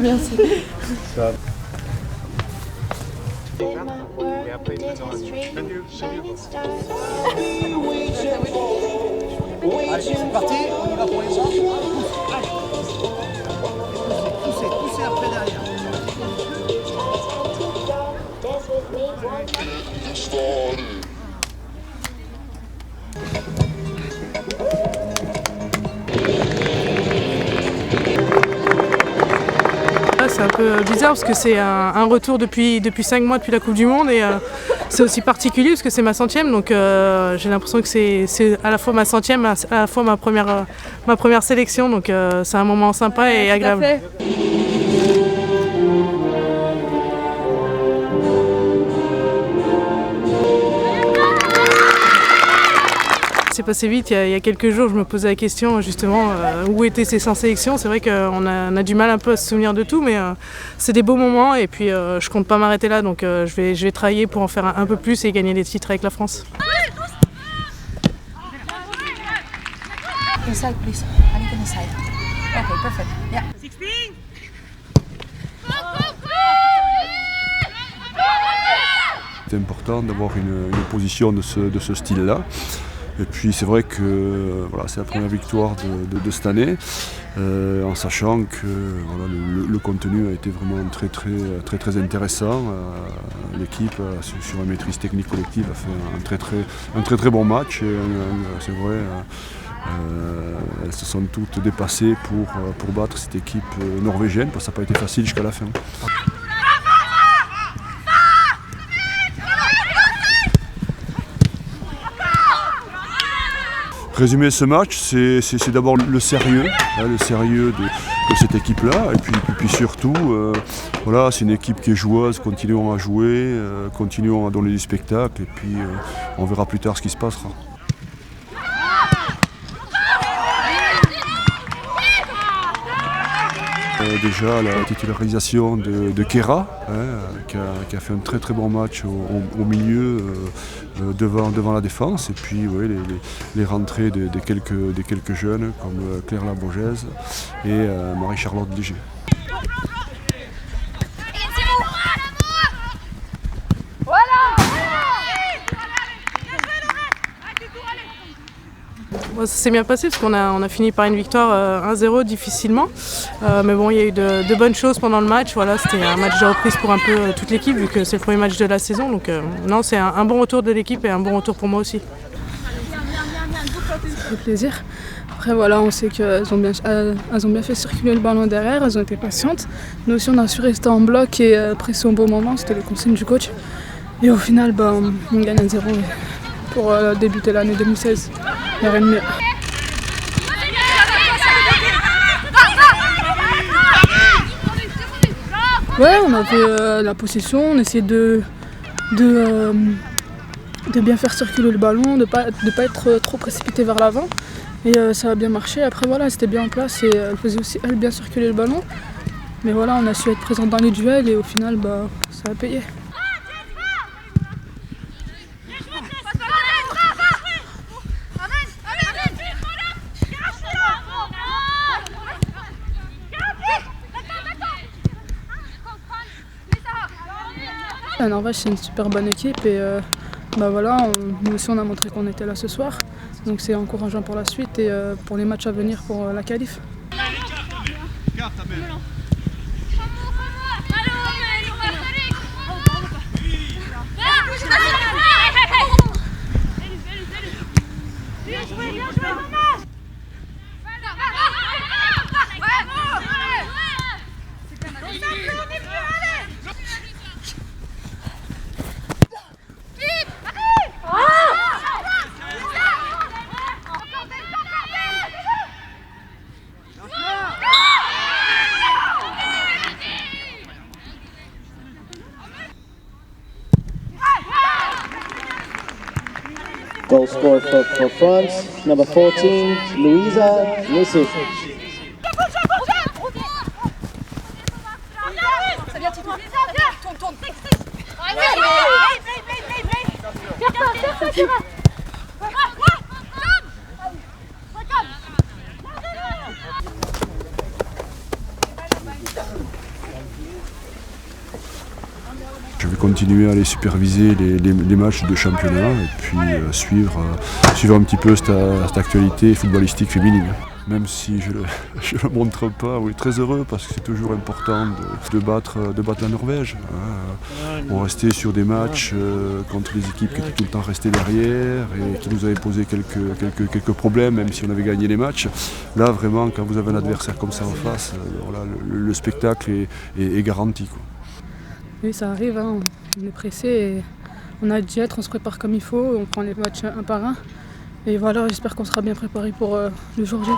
Merci. Allez, c'est parti, on y va pour les gens. Poussez après derrière. C'est un peu bizarre parce que c'est un retour depuis 5 mois depuis la Coupe du Monde et c'est aussi particulier parce que c'est ma 100e, donc j'ai l'impression que c'est à la fois ma 100e, à la fois ma première sélection, donc c'est un moment sympa et agréable. C'est passé vite, il y a quelques jours je me posais la question justement où étaient ces 100 sélections. C'est vrai qu'on a du mal un peu à se souvenir de tout, mais c'est des beaux moments et puis je compte pas m'arrêter là, donc je vais travailler pour en faire un peu plus et gagner des titres avec la France. Inside, please. I need an inside. Okay, perfect. Yeah. 16. C'est important d'avoir une position de ce style-là. Et puis c'est vrai que voilà, c'est la première victoire de cette année, en sachant que voilà, le contenu a été vraiment très intéressant. L'équipe, sur la maîtrise technique collective, a fait un très bon match. C'est vrai, elles se sont toutes dépassées pour battre cette équipe norvégienne, parce que ça n'a pas été facile jusqu'à la fin. Résumer ce match, c'est d'abord le sérieux de cette équipe-là, et puis surtout, voilà, c'est une équipe qui est joueuse, continuons à jouer, continuons à donner du spectacle, et puis on verra plus tard ce qui se passera. Déjà la titularisation de Kera, qui a fait un très bon match au milieu, devant la défense, et puis ouais, les rentrées des quelques jeunes comme Claire Labogèse et Marie-Charlotte Léger. Ça s'est bien passé parce qu'on a fini par une victoire 1-0 difficilement, mais bon, il y a eu de bonnes choses pendant le match. Voilà, c'était un match de reprise pour un peu toute l'équipe vu que c'est le premier match de la saison, donc non, c'est un bon retour de l'équipe et un bon retour pour moi aussi. Ça fait plaisir. Après voilà, on sait qu'elles ont bien fait circuler le ballon derrière, elles ont été patientes. Nous aussi on a su rester en bloc et presser au bon moment, c'était les consignes du coach. Et au final, on gagne 1-0 pour débuter l'année 2016. Il n'y a rien de mieux. Ouais, on avait la possession, on essayait de bien faire circuler le ballon, de pas être trop précipité vers l'avant. Et ça a bien marché. Après voilà, c'était bien en place et elle faisait aussi elle bien circuler le ballon. Mais voilà, on a su être présent dans les duels et au final, ça a payé. La Norvège, c'est une super bonne équipe et voilà, nous aussi on a montré qu'on était là ce soir. Donc c'est encourageant pour la suite et pour les matchs à venir pour la qualif. Goal scorer for France, number 14, Louisa Missif. Je vais continuer à aller superviser les matchs de championnat et puis suivre un petit peu cette actualité footballistique féminine. Même si je ne le montre pas, oui, très heureux parce que c'est toujours important de battre la Norvège. On restait sur des matchs contre des équipes qui étaient tout le temps restées derrière et qui nous avaient posé quelques problèmes, même si on avait gagné les matchs. Là, vraiment, quand vous avez un adversaire comme ça en face, voilà, le spectacle est garanti, quoi. Oui, ça arrive, hein. On est pressé et on a hâte d'y être, on se prépare comme il faut, on prend les matchs un par un. Et voilà, j'espère qu'on sera bien préparé pour le jour J.